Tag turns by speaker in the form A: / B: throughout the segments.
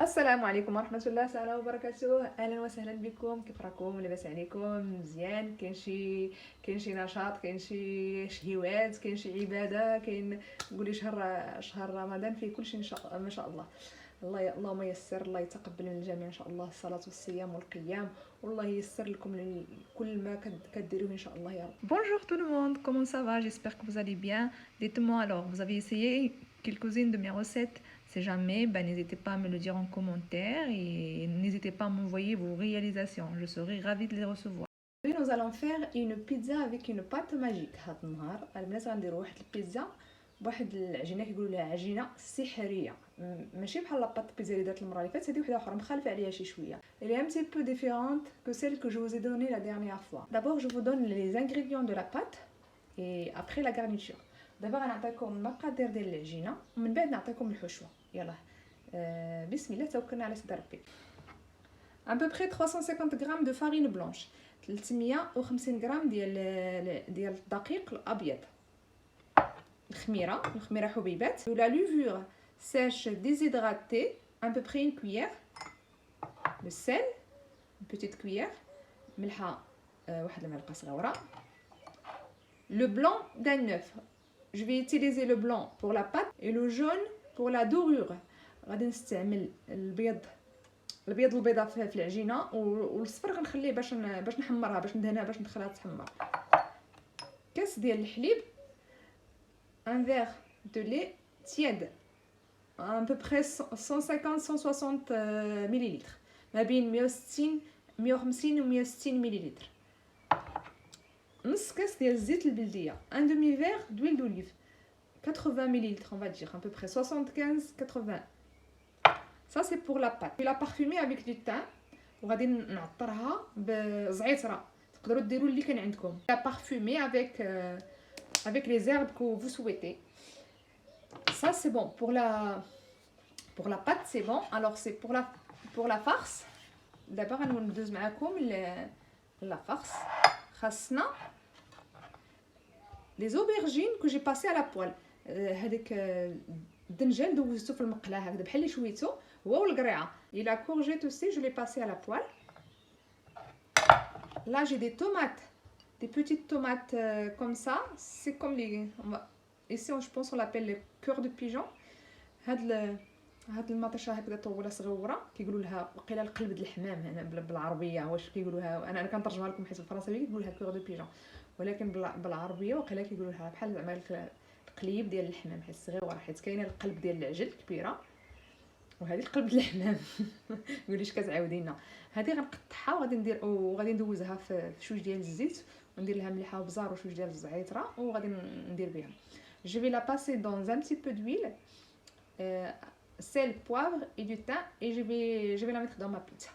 A: السلام عليكم ورحمة الله تعالى وبركاته. اهلا وسهلا بكم. كيف راكم؟ لاباس عليكم؟ مزيان؟ كاين شي نشاط، كاين شي شهيوات، كاين شي عبادة، كاين نقولي شهر رمضان فيه كل شيء ان شاء الله ما شاء الله. اللهم يسر، الله يتقبل من الجميع ان شاء الله الصلاة والصيام والقيام، والله ييسر لكم كل ما كديروه ان شاء الله يا رب. Bonjour tout le monde, comment ça va? J'espère que vous allez bien. Dites-moi alors, vous avez essayé quelques-unes de mes recettes? Si jamais, n'hésitez pas à me le dire en commentaire et n'hésitez pas à m'envoyer vos réalisations. Je serai ravie de les recevoir. Aujourd'hui, nous allons faire une pizza avec une pâte magique. هاد النهار البنات غنديروا واحد البيتزا بواحد العجينه كيقولوا لها عجينه سحريه، ماشي بحال لاباط بيتزا اللي دارت المره اللي فاتت، هذه وحده اخرى مخالفه عليها شي شويه. Elle est un petit peu différente que celle que je vous ai donnée la dernière fois. D'abord, je vous donne les ingrédients de la pâte et après la garniture. دابا غنعطيكم المقادير ديال العجينه ومن بعد نعطيكم الحشوه. يلا بسم الله توكلنا على سيدي ربي. à peu près 350 grammes de farine blanche، 350 غرام ديال الدقيق الابيض، الخميره حبيبات، de la levure sèche déshydratée à peu près une cuillère، le sel une petite cuillère، ملحه واحد المعلقه صغيره، le blanc d'un œuf. Je vais utiliser le blanc pour la pâte et le jaune pour la dorure. غادي نستعمل البيضه في العجينه، والصفر غنخليه باش نحمرها، باش ندهنها، باش ندخلها تحمر. كاس ديال الحليب، un verre de lait tiède à peu près 150-160 millilitres، ما بين 150 و 160 مليلتر. نص كاس ديال الزيت البلديه، un demi verre d'huile d'olive 80 millilitres on va dire, à peu près 75-80. Ça c'est pour la pâte. Je vais la parfumer avec du thym وغادي نعطرها بزعتره، تقدروا ديروا اللي كان عندكم. La parfumer avec les herbes que vous souhaitez. Ça c'est bon pour la pâte, c'est bon. Alors c'est pour la farce. D'abord غندوز معكم la farce. خاصنا les aubergines que j'ai passé à la poêle. هذيك الدنجال دوزته في المقله هكذا بحال اللي شويته هو والقريعه. Et la courgette aussi je l'ai passé à la poêle. Là j'ai des tomates, des petites tomates comme ça, c'est comme les ici je pense on l'appelle les cœurs de pigeon. هاد المطيشه هكذا طويله صغيره كيقولوا لها وقيله القلب د الحمام هنا بالعربيه، واش كيقولوها انا كنترجمها لكم حيت بالفرنساويه كيقولوا لها كور دو بيجون، ولكن بالعربيه وقيله كيقولوا لها بحال زعما القليب ديال الحمام، حيت صغيره، حيت كاينه القلب ديال العجل كبيره وهذه القلب ديال الحمام. نقوليش كتعاودينا. هذه غنقطعها وغادي ندوزها في شويه ديال الزيت وندير لها مليحه وبزار وشويه ديال الزعتره وغادي ندير بها. Je vais la passer dans un petit peu d'huile, sel, poivre et du thym et je vais la mettre dans ma pizza.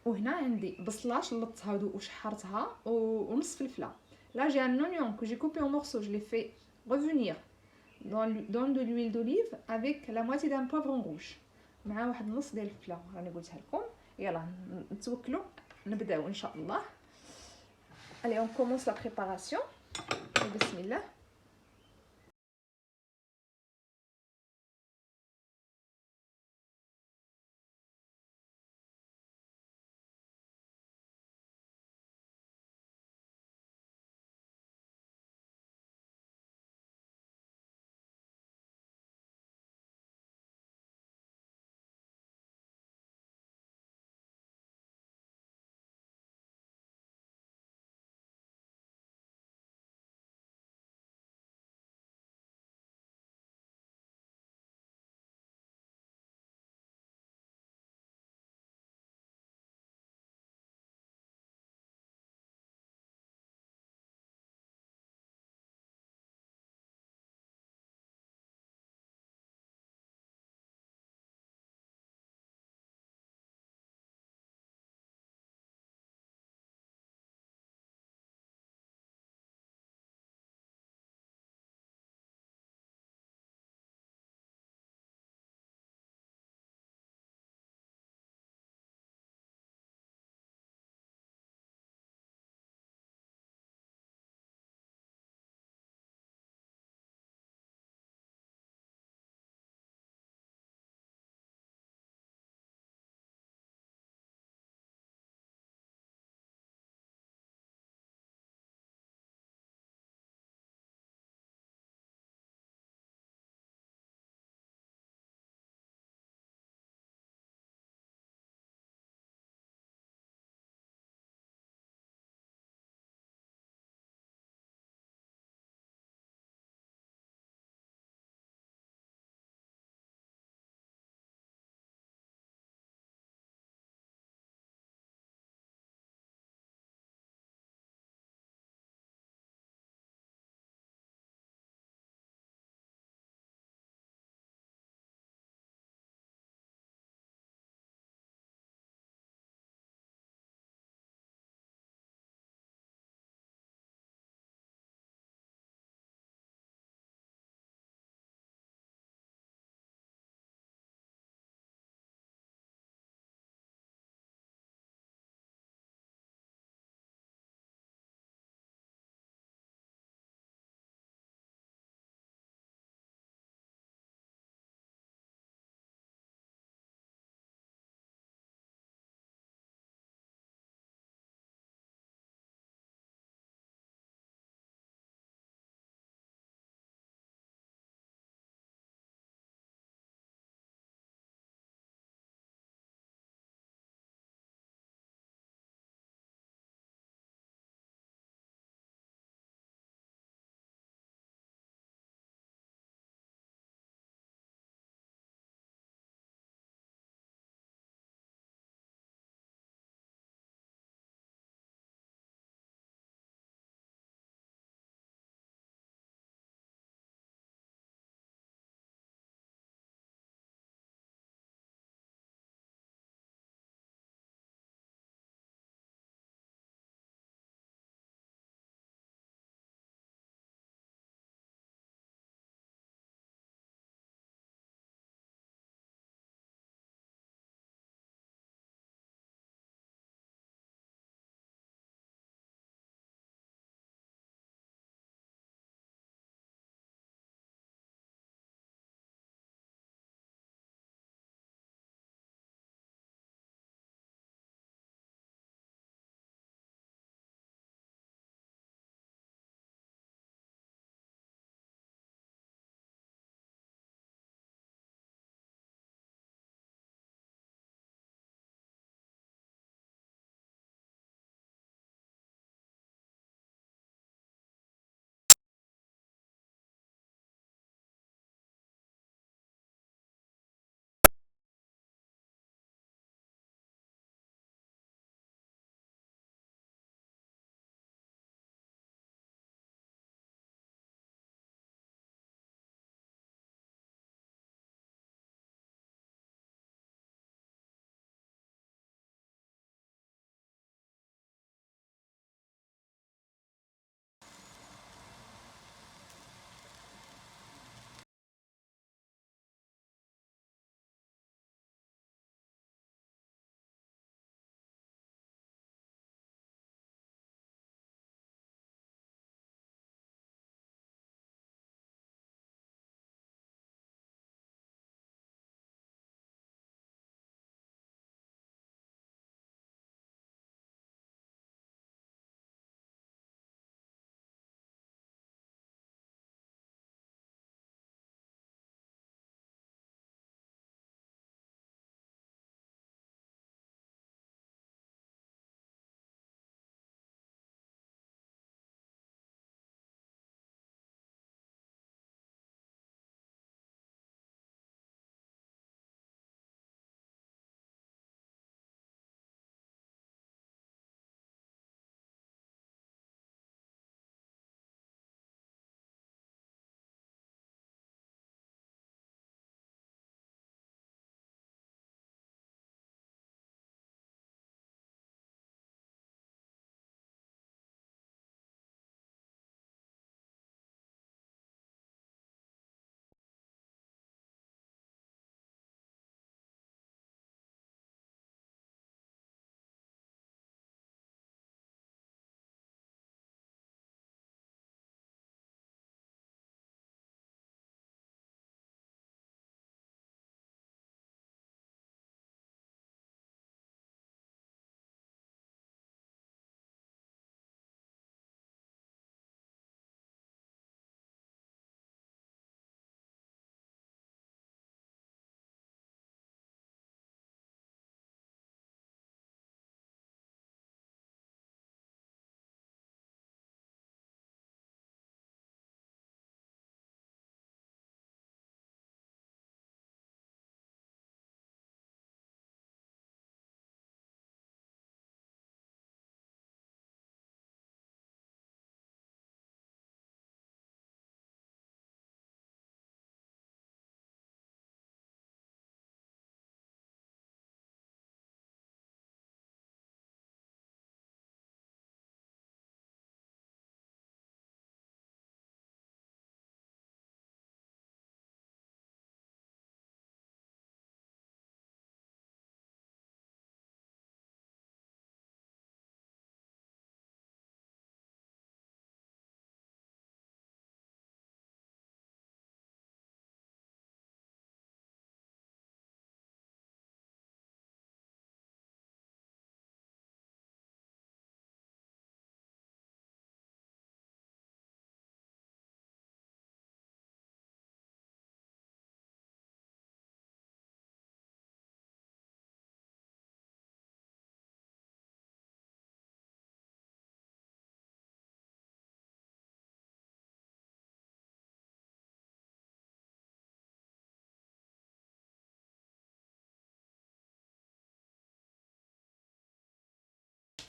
A: وهنا عندي بصله شلطتها وشحرتها ونص فلفله. Là j'ai un oignon que j'ai coupé en morceaux, je l'ai fait revenir dans de l'huile d'olive avec la moitié d'un poivron rouge مع واحد النص ديال الفلفله راني قلتها لكم. يلا نتوكلوا نبداو ان شاء الله. Allez, on commence la préparation. Bismillah.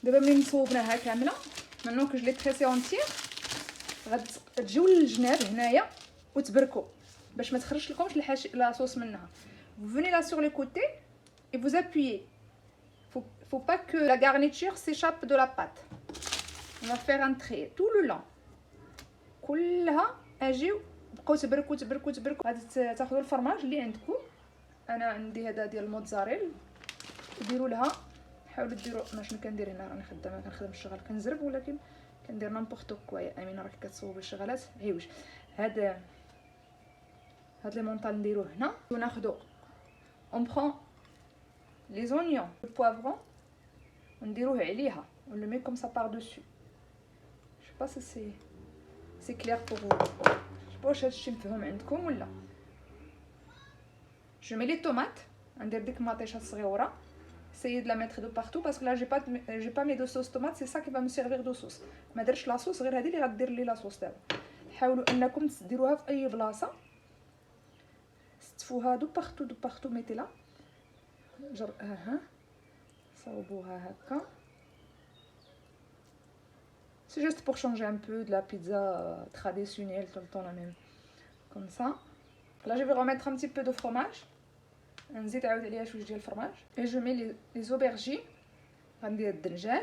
A: دابا ملي صوبناها كامله مانو كو جو لي تريسي اونتير غتجيو للجناب هنايا وتبركوا باش ما تخرجش لكمش لاصوص منها. Vous venez là sur les côtés et vous appuyez. Faut pas que la garniture s'échappe de la pâte. On va faire un trait tout le long. كلها اجيو بقاو تبركوا تبركوا تبركوا. غادي تاخذوا الفرماج اللي عندكم. انا عندي هذا ديال الموتزاريل. ديروا لها حاولوا ديروا شنو كندير هنا. راني خدامه كنخدم الشغل كنزرب ولكن كندير نامبورط كوا. يا امينه راكي كتصوبي الشغلات عيوج. هاد لي مونطال نديروه هنا وناخذوا on prend les oignons le poivron ونديروه عليها on le met comme ça par dessus. je sais pas si c'est clair pour vous. je sais pas واش هادشي مفهوم عندكم ولا. je mets les tomates ندير ديك المطيشه الصغيره. essayez de la mettre de partout parce que là j'ai pas mis de sauce tomate, c'est ça qui va me servir de sauce. ما درتش لا صوص غير هذه اللي غدير لي لا صوص دابا. حاولوا انكم تديروها في اي بلاصه ستفوها دو بارتو ميتي لا ها صوبوها هكا. c'est juste pour changer un peu de la pizza traditionnelle tout le temps la même comme ça. là je vais remettre un petit peu de fromage. نزيد عاود عليها شويه ديال الفرماج. et je mets les aubergines. غندير الدنجال.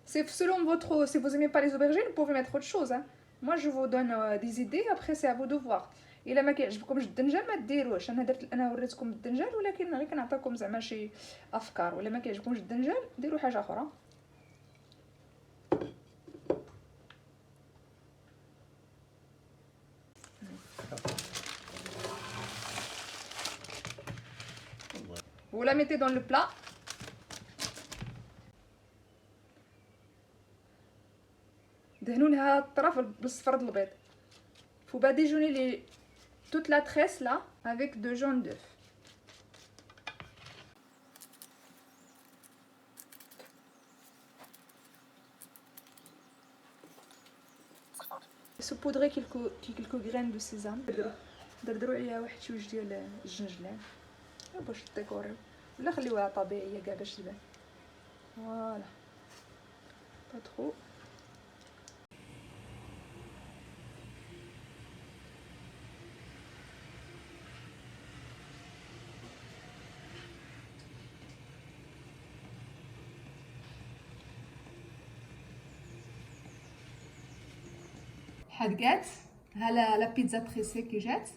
A: c'est selon votre, si vous aimez pas les aubergines vous pouvez mettre autre chose hein. moi je vous donne des idées après c'est à vous de voir. الا ما كيعجبكمش الدنجال ما ديروش. انا وريتكم الدنجال ولكن غير كنعطيكم زعما شي افكار. ولا ما كيعجبكمش الدنجال ديروا حاجه اخرى. vous la mettez dans le plat. دهنوا لها الطرف بالصفر د البيض. faut badigeonner toute la tresse là avec de jaune d'œuf. saupoudrer quelques graines de sésame. دردروا عليها واحد شويه ديال الجنجلان باش ديكوريو ولا خليوها طبيعيه كاع باش تبان. فوالا با ترو. حدقات ها لا بيتزا بريسي كي جات.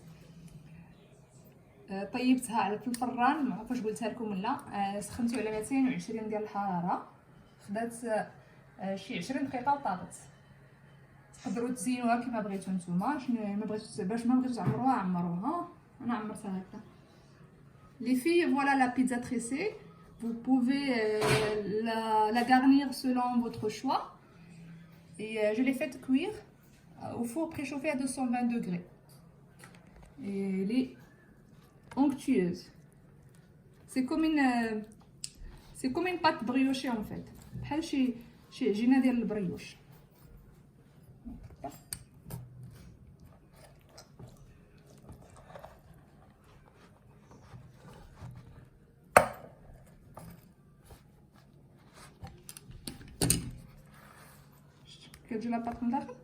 A: طيبتها في الفران ما عرفتش قلتها لكم ولا. سخنتو على 220 ديال الحراره. خدات شي 20 دقيقه وطابت. تقدروا تزينوها كما بغيتو نتوما. ما بغيتو باش ما بغيتو تعمروها عمروها. انا عمرتها هكا. les filles voilà la pizza tressée. vous pouvez la garnir selon votre choix. et je l'ai faite cuire au four préchauffé à 220 degrés. et elle est onctueuse. c'est comme une pâte briochée en fait. بحال شي عجينه ديال البريوش. كتجي لا بات من داخل.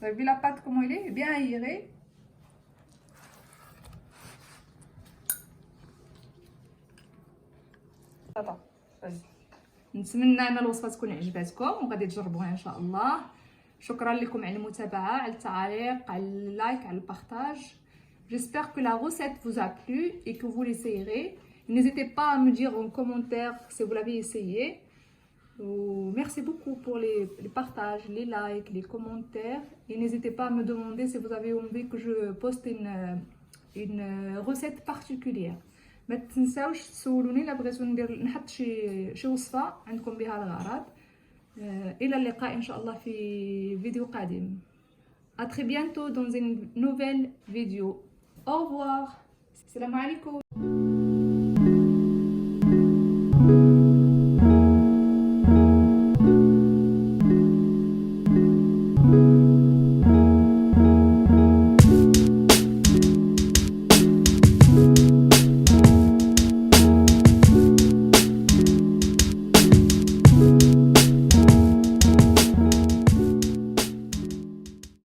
A: Vous avez vu la pâte comment elle est bien aérée. نتمنى ان الوصفه تكون عجباتكم وغادي تجربوها ان شاء الله. شكرا لكم على المتابعه على التعليق على اللايك على البارtage. j'espère que la recette vous a plu et que vous l'essayerez. n'hésitez pas à me dire en commentaire si vous l'avez essayé. Merci beaucoup pour les partages, les likes, les commentaires. Et n'hésitez pas à me demander si vous avez envie que je poste une recette particulière. ما تنساوش تسولوني الا بغيتو نحط شي وصفه عندكم بها الغرض. الى اللقاء ان شاء الله في فيديو قادم. à très bientôt dans une nouvelle vidéo. au revoir. السلام عليكم.